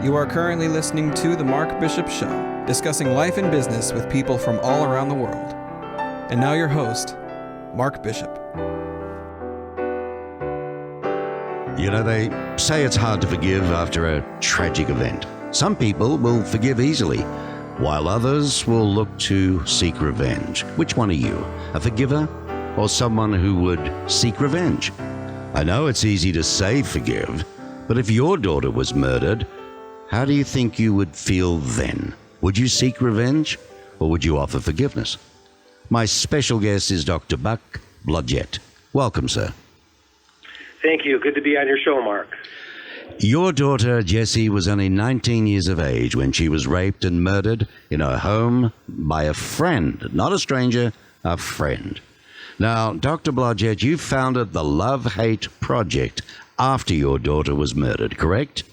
You are currently listening to The Mark Bishop Show, discussing life and business with people from all around the world. And now your host, Mark Bishop. You know, they say it's hard to forgive after a tragic event. Some people will forgive easily, while others will look to seek revenge. Which one are you, a forgiver or someone who would seek revenge? I know it's easy to say forgive, but if your daughter was murdered, how do you think you would feel then? Would you seek revenge or would you offer forgiveness? My special guest is Dr. Buck Blodgett. Welcome, sir. Thank you. Good to be on your show, Mark. Your daughter, Jessie, was only 19 years of age when she was raped and murdered in her home by a friend, not a stranger, a friend. Now, Dr. Blodgett, you founded the Love-Hate Project after your daughter was murdered, correct?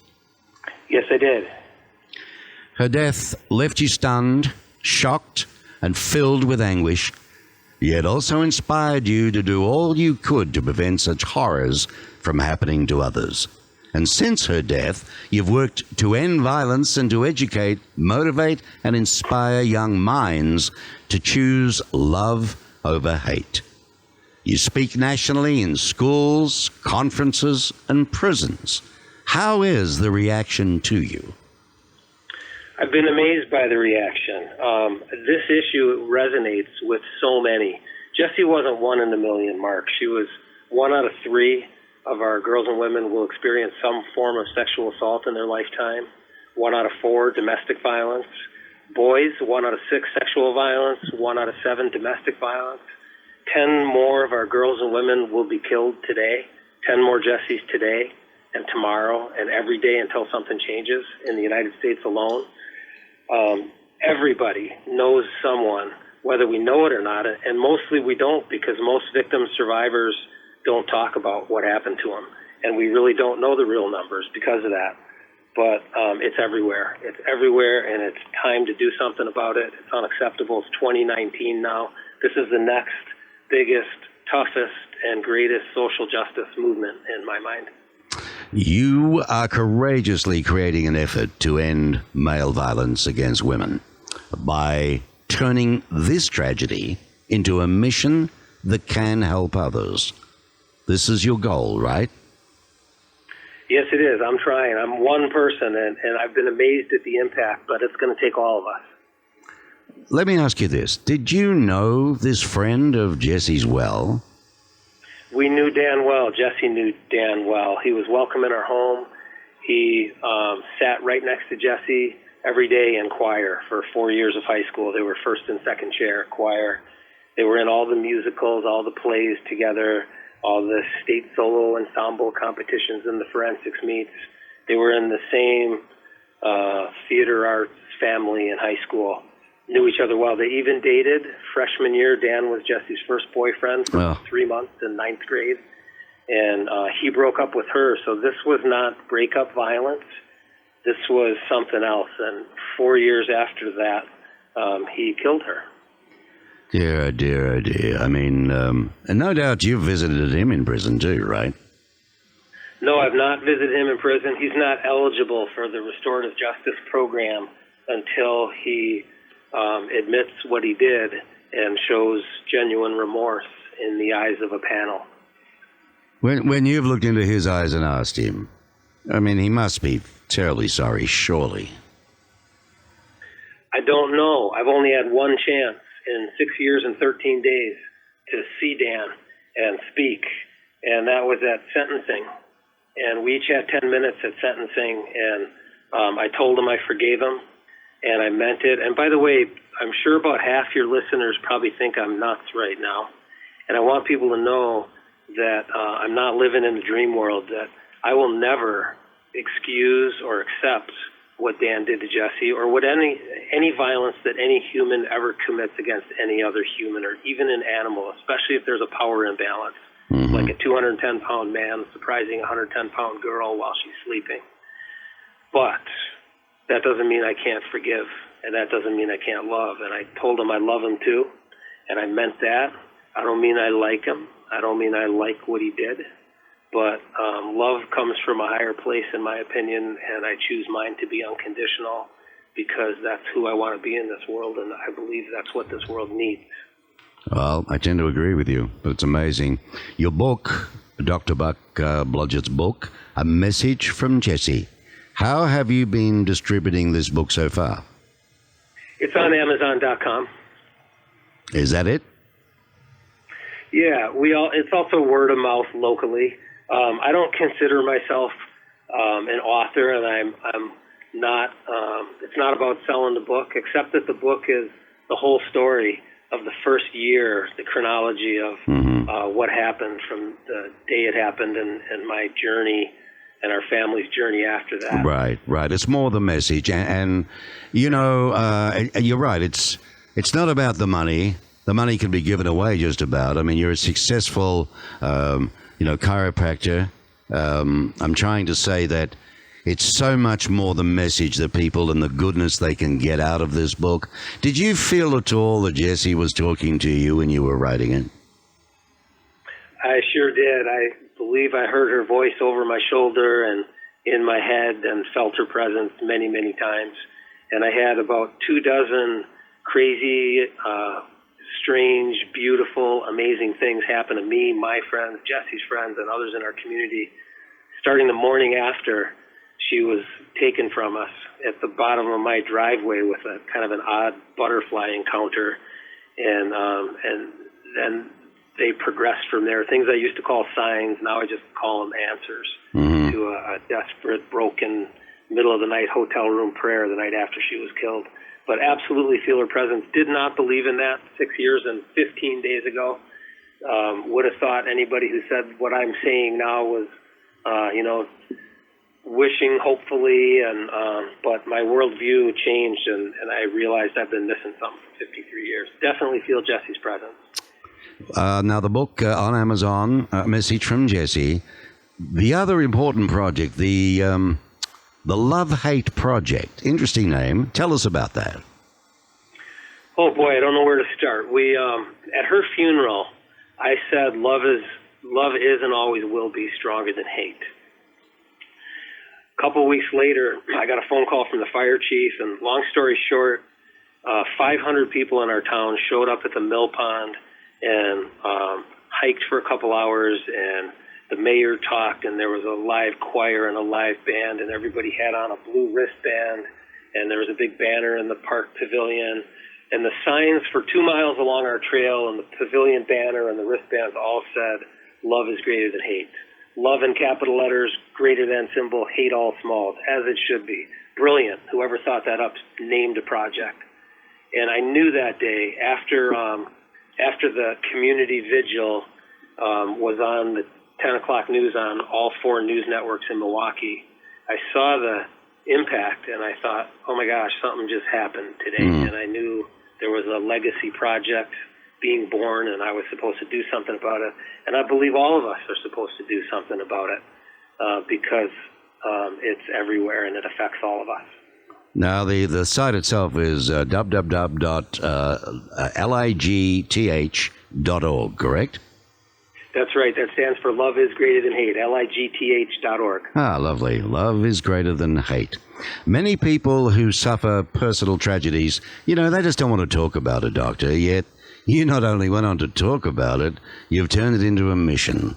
Yes, I did. Her death left you stunned, shocked, and filled with anguish, yet also inspired you to do all you could to prevent such horrors from happening to others. And since her death, you've worked to end violence and to educate, motivate, and inspire young minds to choose love over hate. You speak nationally in schools, conferences, and prisons. How is the reaction to you? I've been amazed by the reaction. This issue resonates with so many. Jessie wasn't one in a million, Mark. She was 1 out of 3 of our girls and women will experience some form of sexual assault in their lifetime. 1 out of 4, domestic violence. Boys, 1 out of 6, sexual violence. 1 out of 7, domestic violence. 10 more of our girls and women will be killed today. 10 more Jessies today and tomorrow and every day until something changes in the United States alone. Everybody knows someone, whether we know it or not, and mostly we don't, because most victims, survivors don't talk about what happened to them, and we really don't know the real numbers because of that. But it's everywhere. It's everywhere, and it's time to do something about it. It's unacceptable. It's 2019 now. This is the next biggest, toughest, and greatest social justice movement in my mind. You are courageously creating an effort to end male violence against women by turning this tragedy into a mission that can help others. This is your goal, right? Yes, it is. I'm trying. I'm one person, and I've been amazed at the impact, but it's going to take all of us. Let me ask you this. Did you know this friend of Jessie's well? We knew Dan well. Jessie knew Dan well. He was welcome in our home. He sat right next to Jessie every day in choir for 4 years of high school. They were first and second chair choir. They were in all the musicals, all the plays together, all the state solo ensemble competitions and the forensics meets. They were in the same theater arts family in high school. Knew each other well. They even dated freshman year. Dan was Jessie's first boyfriend for 3 months in 9th grade. And he broke up with her. So this was not breakup violence. This was something else. And 4 years after that, he killed her. Dear, oh dear, oh dear. I mean, and no doubt you've visited him in prison too, right? No, I've not visited him in prison. He's not eligible for the restorative justice program until he admits what he did and shows genuine remorse in the eyes of a panel. When you've looked into his eyes and asked him, I mean, he must be terribly sorry, surely. I don't know. I've only had one chance in 6 years and 13 days to see Dan and speak, and that was at sentencing. And we each had 10 minutes at sentencing, and I told him I forgave him, and I meant it. And by the way, I'm sure about half your listeners probably think I'm nuts right now. And I want people to know that I'm not living in the dream world, that I will never excuse or accept what Dan did to Jessie, or what any violence that any human ever commits against any other human, or even an animal, especially if there's a power imbalance, like a 210-pound man surprising a 110-pound girl while she's sleeping. But that doesn't mean I can't forgive, and that doesn't mean I can't love. And I told him I love him too, and I meant that. I don't mean I like him. I don't mean I like what he did. but love comes from a higher place, in my opinion, and I choose mine to be unconditional because that's who I want to be in this world, and I believe that's what this world needs. Well, I tend to agree with you, but it's amazing. Your book, Dr. Buck Blodgett's book, A Message from Jesse. How have you been distributing this book so far? It's on Amazon.com. Is that it? Yeah, it's also word of mouth locally. I don't consider myself an author, and I'm not. It's not about selling the book, except that the book is the whole story of the first year, the chronology of what happened from the day it happened, and my journey and our family's journey after that. Right. It's more the message, and you know, you're right. It's not about the money. The money can be given away just about. I mean, you're a successful, chiropractor. I'm trying to say that it's so much more the message that people and the goodness they can get out of this book. Did you feel at all that Jessie was talking to you when you were writing it? I sure did. I believe I heard her voice over my shoulder and in my head and felt her presence many, many times. And I had about 24 crazy, strange, beautiful, amazing things happen to me, my friends, Jessie's friends, and others in our community, starting the morning after she was taken from us at the bottom of my driveway with a kind of an odd butterfly encounter. And then they progressed from there. Things I used to call signs, now I just call them answers to a desperate, broken, middle-of-the-night hotel room prayer the night after she was killed. But absolutely feel her presence. Did not believe in that 6 years and 15 days ago. Would have thought anybody who said what I'm saying now was, wishing hopefully, but my worldview changed, and I realized I've been missing something for 53 years. Definitely feel Jessie's presence. Now, the book on Amazon, A Message from Jessie. The other important project, the Love-Hate Project. Interesting name. Tell us about that. Oh, boy, I don't know where to start. We at her funeral, I said love is and always will be stronger than hate. A couple weeks later, I got a phone call from the fire chief, and long story short, 500 people in our town showed up at the mill pond and hiked for a couple hours, and the mayor talked, and there was a live choir and a live band, and everybody had on a blue wristband, and there was a big banner in the park pavilion, and the signs for 2 miles along our trail and the pavilion banner and the wristbands all said, love is greater than hate. Love in capital letters, greater than symbol, hate all smalls, as it should be. Brilliant. Whoever thought that up named a project. And I knew that day, after the community vigil was on the 10 o'clock news on all 4 news networks in Milwaukee, I saw the impact, and I thought, oh my gosh, something just happened today. And I knew there was a legacy project being born, and I was supposed to do something about it. And I believe all of us are supposed to do something about it because it's everywhere and it affects all of us. Now, the site itself is www.ligth.org, correct? That's right. That stands for Love is Greater Than Hate, ligth.org. Ah, lovely. Love is greater than hate. Many people who suffer personal tragedies, they just don't want to talk about it, Doctor, yet you not only went on to talk about it, you've turned it into a mission.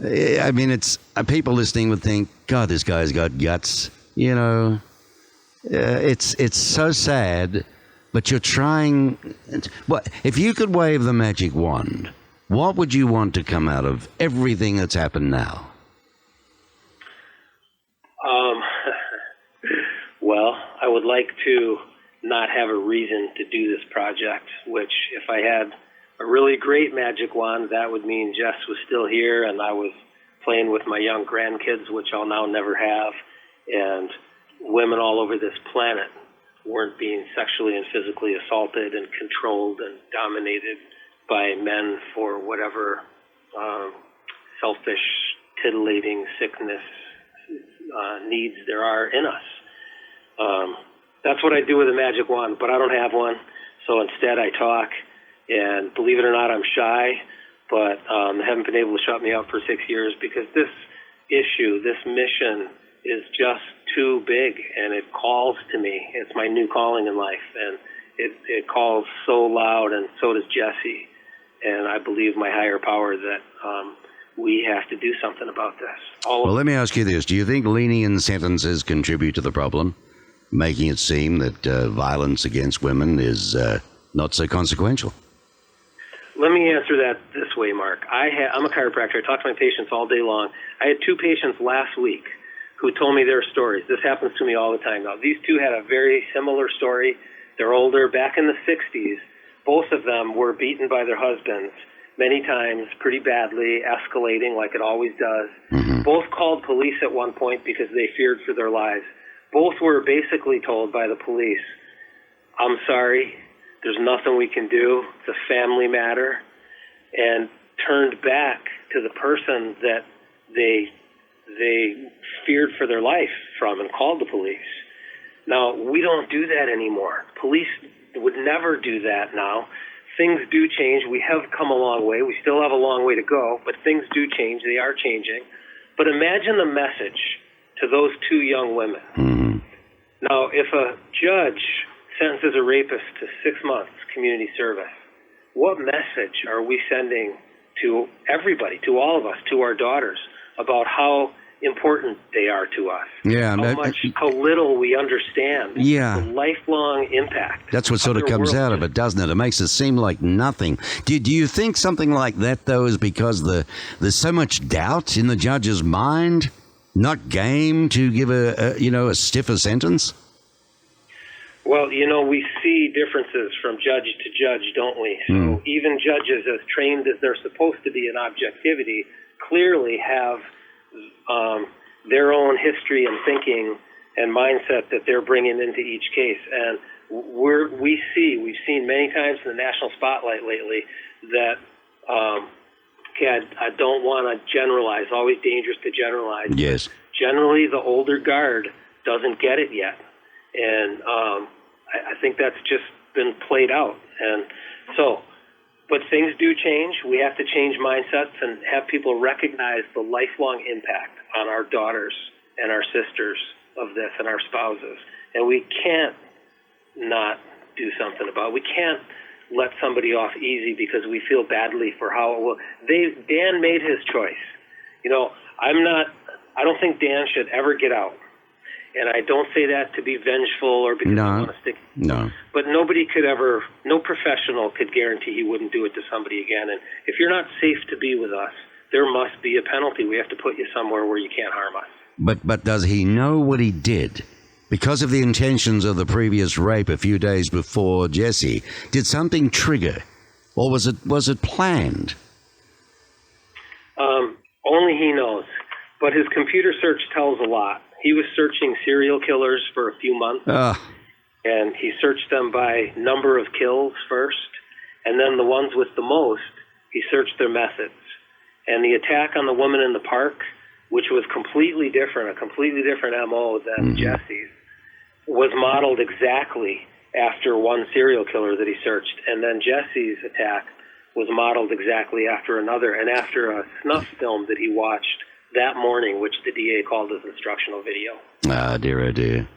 I mean, it's people listening would think, God, this guy's got guts. It's so sad, but you're trying. What if you could wave the magic wand? What would you want to come out of everything that's happened now? Well, I would like to not have a reason to do this project, which if I had a really great magic wand, that would mean Jess was still here and I was playing with my young grandkids, which I'll now never have, and women all over this planet weren't being sexually and physically assaulted and controlled and dominated by men for whatever selfish, titillating sickness needs there are in us. That's what I do with a magic wand, but I don't have one. So instead I talk, and believe it or not, I'm shy, but they haven't been able to shut me up for 6 years because this issue, this mission is just too big, and it calls to me. It's my new calling in life, and it calls so loud, and so does Jesse. And I believe my higher power that we have to do something about this. Well, let me ask you this. Do you think lenient sentences contribute to the problem, making it seem that violence against women is not so consequential? Let me answer that this way, Mark. I'm a chiropractor. I talk to my patients all day long. I had 2 patients last week who told me their stories. This happens to me all the time now. These 2 had a very similar story. They're older. Back in the 60s, both of them were beaten by their husbands many times, pretty badly, escalating like it always does. Mm-hmm. Both called police at one point because they feared for their lives. Both were basically told by the police, "I'm sorry, there's nothing we can do. It's a family matter," and turned back to the person that they feared for their life from and called the police. Now, we don't do that anymore. Police would never do that now. Things do change. We have come a long way. We still have a long way to go, but things do change. They are changing. But imagine the message to those 2 young women. Mm-hmm. Now, if a judge sentences a rapist to 6 months community service, what message are we sending to everybody, to all of us, to our daughters, about how important they are to us? Yeah, how little we understand the lifelong impact. That's what sort of comes out of it, doesn't it? It makes it seem like nothing. Do you think something like that, though, is because there's so much doubt in the judge's mind, not game to give a stiffer sentence? Well, we see differences from judge to judge, don't we? So even judges, as trained as they're supposed to be in objectivity, clearly have their own history and thinking and mindset that they're bringing into each case. And we've seen many times in the national spotlight lately that, I don't want to generalize, always dangerous to generalize. Yes. Generally, the older guard doesn't get it yet. And I think that's just been played out. And so, but things do change. We have to change mindsets and have people recognize the lifelong impact on our daughters and our sisters of this and our spouses. And we can't not do something about it. We can't let somebody off easy because we feel badly for how it will. Dan made his choice. I don't think Dan should ever get out. And I don't say that to be vengeful or because I want to stick. No. But no professional could guarantee he wouldn't do it to somebody again. And if you're not safe to be with us, there must be a penalty. We have to put you somewhere where you can't harm us. But does he know what he did? Because of the intentions of the previous rape a few days before Jesse, did something trigger? Or was it planned? Only he knows. But his computer search tells a lot. He was searching serial killers for a few months, and he searched them by number of kills first, and then the ones with the most, he searched their methods. And the attack on the woman in the park, which was a completely different MO than Jesse's, was modeled exactly after one serial killer that he searched, and then Jesse's attack was modeled exactly after another, and after a snuff film that he watched that morning, which the DA called his instructional video. Ah, dear, oh dear.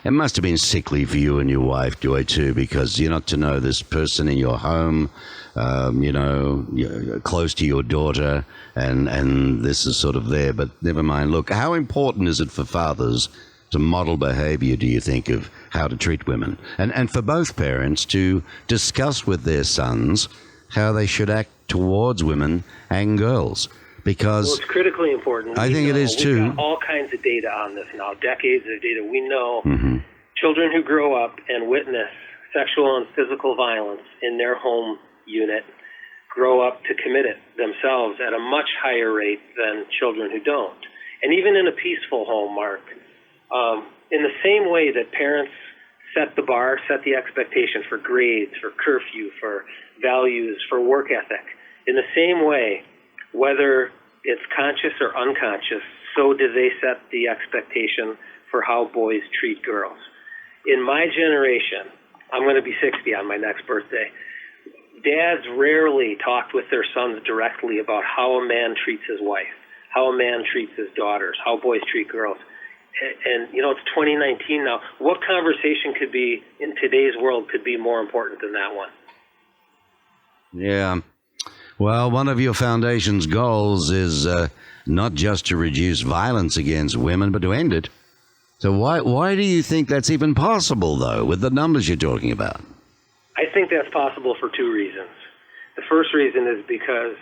It must have been sickly for you and your wife, Joy, too, because you're not to know this person in your home, you're close to your daughter, and this is sort of there, but never mind. Look, how important is it for fathers to model behavior, do you think, of how to treat women? And for both parents to discuss with their sons how they should act towards women and girls? Because it's critically important. I think it is too. We've got all kinds of data on this now, decades of data. We know children who grow up and witness sexual and physical violence in their home unit grow up to commit it themselves at a much higher rate than children who don't. And even in a peaceful home, Mark, in the same way that parents set the bar, set the expectation for grades, for curfew, for values, for work ethic, in the same way, whether it's conscious or unconscious, so do they set the expectation for how boys treat girls. In my generation, I'm going to be 60 on my next birthday, dads rarely talked with their sons directly about how a man treats his wife, how a man treats his daughters, how boys treat girls. And it's 2019 now. What conversation could be in today's world could be more important than that one? Yeah. Well, one of your foundation's goals is not just to reduce violence against women, but to end it. So why do you think that's even possible, though, with the numbers you're talking about? I think that's possible for two reasons. The first reason is because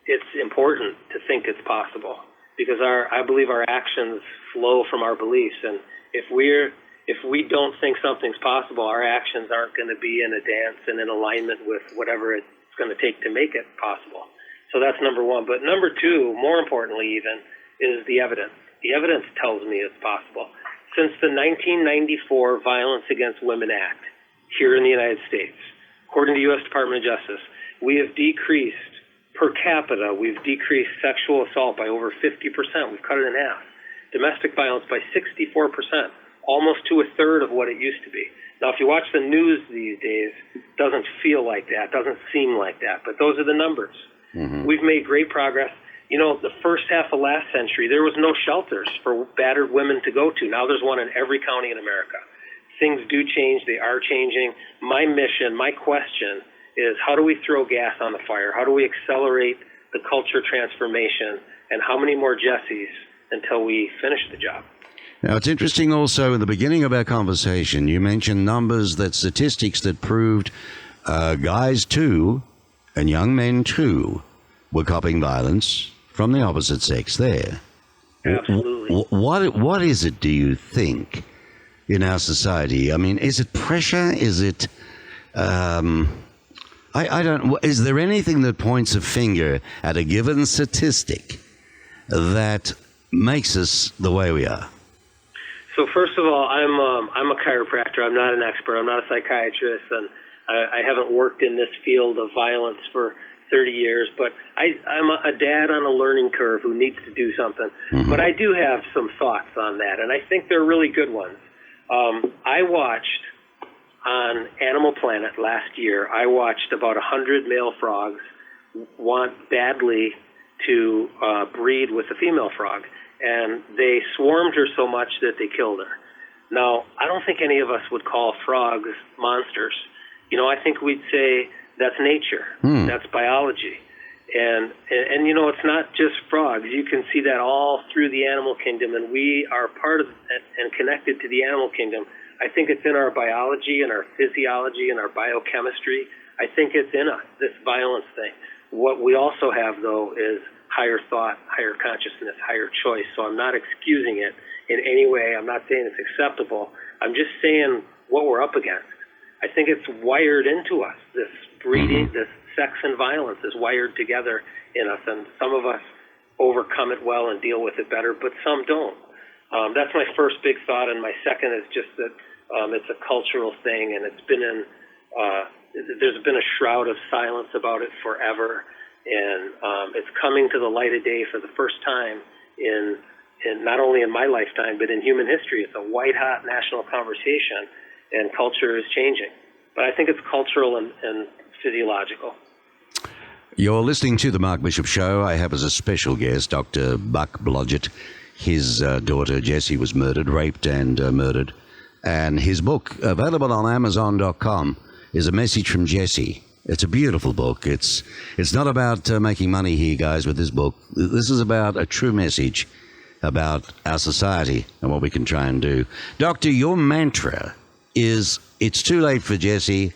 it's important to think it's possible, because I believe our actions flow from our beliefs, and if we don't think something's possible, our actions aren't going to be in a dance and in alignment with whatever it's going to take to make it possible. So that's number one. But number two, more importantly even, is the evidence. The evidence tells me it's possible. Since the 1994 Violence Against Women Act here in the United States, according to the U.S. Department of Justice, we have decreased per capita, we've decreased sexual assault by over 50%. We've cut it in half. Domestic violence by 64%, almost to a third of what it used to be. Now, if you watch the news these days, it doesn't feel like that, doesn't seem like that, but those are the numbers. Mm-hmm. We've made great progress. The first half of last century, there was no shelters for battered women to go to. Now there's one in every county in America. Things do change. They are changing. My mission, my question is, how do we throw gas on the fire? How do we accelerate the culture transformation? And how many more Jessies until we finish the job? Now, it's interesting also, in the beginning of our conversation, you mentioned statistics that proved guys too, and young men too, were copying violence from the opposite sex there. Absolutely. What is it, do you think, in our society? I mean, is it pressure? Is it... is there anything that points a finger at a given statistic that makes us the way we are? So first of all, I'm a chiropractor. I'm not an expert. I'm not a psychiatrist, and I haven't worked in this field of violence for 30 years, but I'm a dad on a learning curve who needs to do something. Mm-hmm. But I do have some thoughts on that, and I think they're really good ones. I watched on Animal Planet last year, I watched about 100 male frogs want badly to breed with a female frog, and they swarmed her so much that they killed her. Now, I don't think any of us would call frogs monsters. I think we'd say that's nature. That's biology. And it's not just frogs. You can see that all through the animal kingdom, and we are part of and connected to the animal kingdom. I think it's in our biology and our physiology and our biochemistry. I think it's in us, this violence thing. What we also have, though, is higher thought, higher consciousness, higher choice. So I'm not excusing it in any way. I'm not saying it's acceptable. I'm just saying what we're up against. I think it's wired into us. This breeding, this sex and violence is wired together in us, and some of us overcome it well and deal with it better, but some don't. That's my first big thought, and my second is just that it's a cultural thing, and it's been there's been a shroud of silence about it forever, and it's coming to the light of day for the first time in not only in my lifetime, but in human history. It's a white-hot national conversation, and culture is changing. But I think it's cultural and physiological. You're listening to The Mark Bishop Show. I have as a special guest Dr. Buck Blodgett. His daughter, Jessie, was raped and murdered. And his book, available on Amazon.com, is A Message from Jessie. It's a beautiful book. It's not about making money here, guys, with this book. This is about a true message about our society and what we can try and do. Doctor, your mantra is, it's too late for Jessie,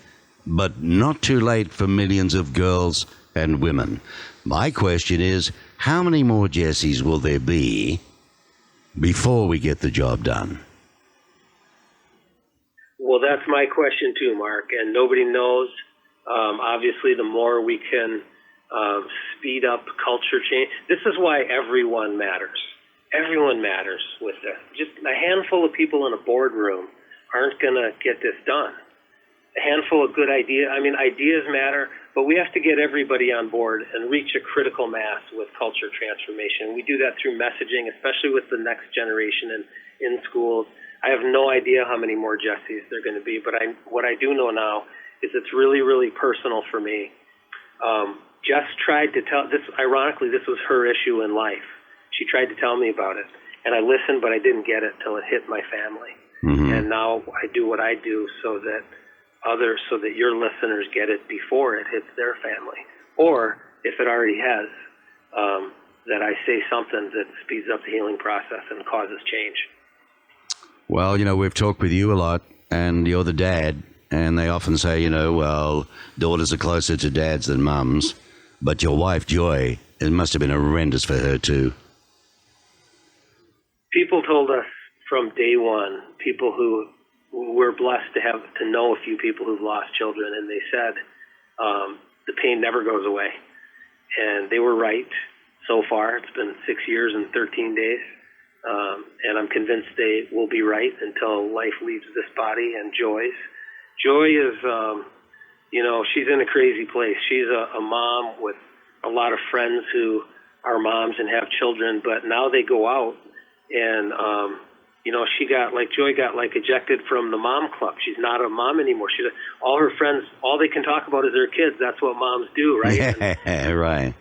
but not too late for millions of girls and women. My question is, how many more Jessies will there be before we get the job done? Well, that's my question too, Mark, and nobody knows. Obviously, the more we can speed up culture change. This is why everyone matters. Everyone matters with this. Just a handful of people in a boardroom aren't going to get this done. A handful of good ideas. Ideas matter, but we have to get everybody on board and reach a critical mass with culture transformation. We do that through messaging, especially with the next generation in schools. I have no idea how many more Jessies there are going to be, but what I do know now is it's really, really personal for me. just tried to tell this. Ironically, this was her issue in life. She tried to tell me about it, and I listened, but I didn't get it till it hit my family. Mm-hmm. And now I do what I do so that your listeners get it before it hits their family, or if it already has, that I say something that speeds up the healing process and causes change. Well, we've talked with you a lot, and you're the dad, and they often say, well, daughters are closer to dads than mums, but your wife, Joy, it must have been horrendous for her too. People told us from day one, people who were blessed to know a few people who've lost children, and they said the pain never goes away. And they were right so far. It's been 6 years and 13 days. And I'm convinced they will be right until life leaves this body. And Joy is, she's in a crazy place. She's a mom with a lot of friends who are moms and have children, but now they go out and, Joy got ejected from the mom club. She's not a mom anymore. All her friends, all they can talk about is their kids. That's what moms do, right? Yeah, right.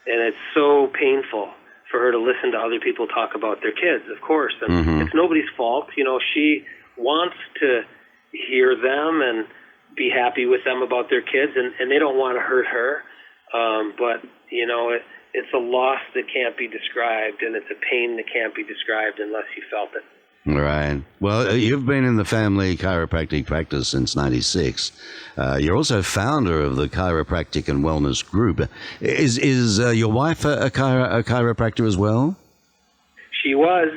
And it's so painful for her to listen to other people talk about their kids, of course. And It's nobody's fault. She wants to hear them and be happy with them about their kids, and they don't want to hurt her. But, it's a loss that can't be described, and it's a pain that can't be described unless you felt it. Right. Well, you've been in the family chiropractic practice since '96. You're also founder of the Chiropractic and Wellness Group. Is your wife a chiropractor as well? She was.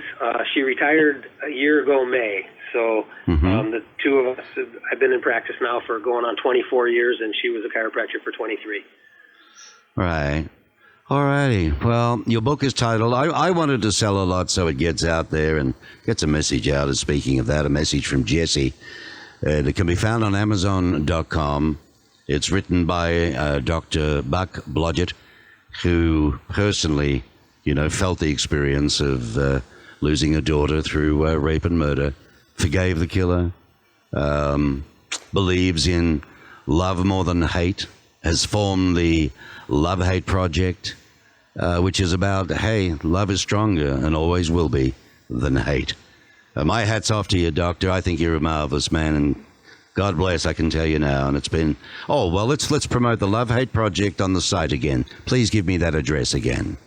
She retired a year ago, May. So the two of us, I've been in practice now for going on 24 years, and she was a chiropractor for 23. Right. All righty. Well, your book is titled, I wanted to sell a lot so it gets out there and gets a message out. And speaking of that, a message from Jesse. It can be found on Amazon.com. It's written by Dr. Buck Blodgett, who personally, felt the experience of losing a daughter through rape and murder, forgave the killer, believes in love more than hate, has formed the Love-Hate Project, which is about, hey, love is stronger and always will be than hate. My hat's off to you, Doctor. I think you're a marvelous man, and God bless, I can tell you now. And it's been, let's promote the Love-Hate Project on the site again. Please give me that address again.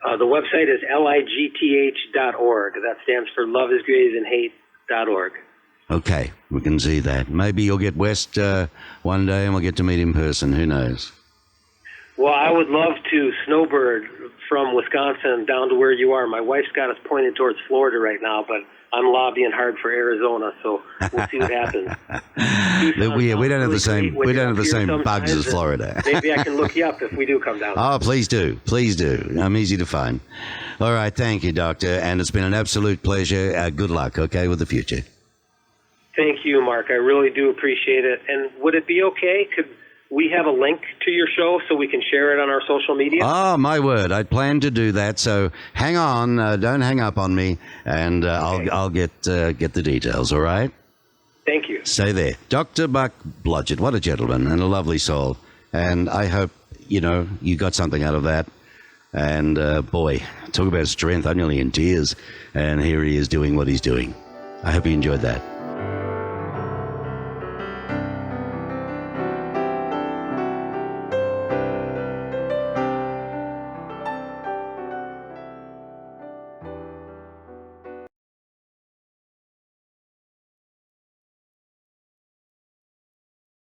The website is ligth.org. That stands for Love is Greater Than Hate.org. Okay, we can see that. Maybe you'll get West one day and we'll get to meet in person. Who knows? Well, I would love to snowbird from Wisconsin down to where you are. My wife's got us pointed towards Florida right now, but I'm lobbying hard for Arizona, so we'll see what happens. We don't have the same. We don't have the same bugs as Florida. Maybe I can look you up if we do come down. Oh, please do. Please do. I'm easy to find. All right. Thank you, Doctor. And it's been an absolute pleasure. Good luck, okay, with the future. Thank you, Mark. I really do appreciate it. And would it be okay? Could we have a link to your show so we can share it on our social media? Oh, my word. I'd planned to do that. So hang on. Don't hang up on me. And okay. I'll get the details, all right? Thank you. Stay there. Dr. Buck Blodgett, what a gentleman and a lovely soul. And I hope, you got something out of that. And, boy, talk about strength. I'm nearly in tears. And here he is doing what he's doing. I hope you enjoyed that.